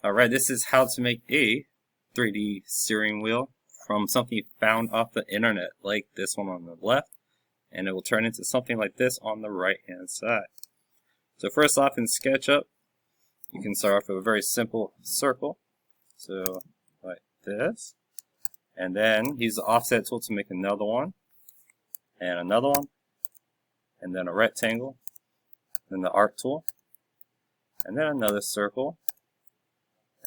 Alright, this is how to make a 3D steering wheel from something you found off the internet, like this one on the left, and it will turn into something like this on the right hand side. So first off, in SketchUp, you can start off with a very simple circle, so like this, and then use the offset tool to make another one, and another one, and then a rectangle, then the arc tool, and then another circle,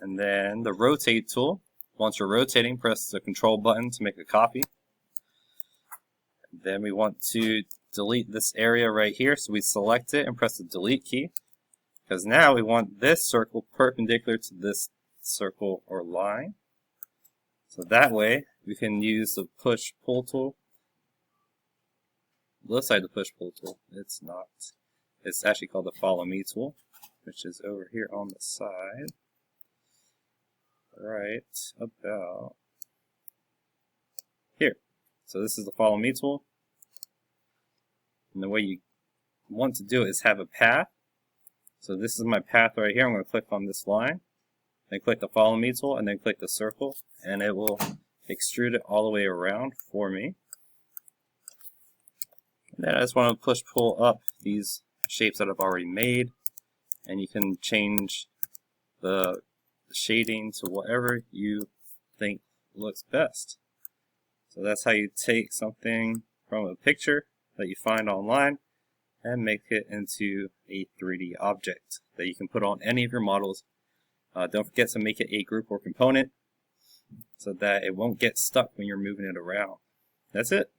and then the rotate tool. Once you're rotating, press the control button to make a copy. Then we want to delete this area right here, so we select it and press the delete key, because now we want this circle perpendicular to this circle or line. So that way we can use the push pull tool. It looks like the push pull tool. It's not. It's actually called the follow me tool, which is over here on the side. Right about here. So this is the follow me tool. And the way you want to do it is have a path. So this is my path right here. I'm going to click on this line, then click the follow me tool, and then click the circle, and it will extrude it all the way around for me. And then I just want to push pull up these shapes that I've already made, and you can change the shading to whatever you think looks best. So that's how you take something from a picture that you find online and make it into a 3D object that you can put on any of your models. Don't forget to make it a group or component so that it won't get stuck when you're moving it around. That's it.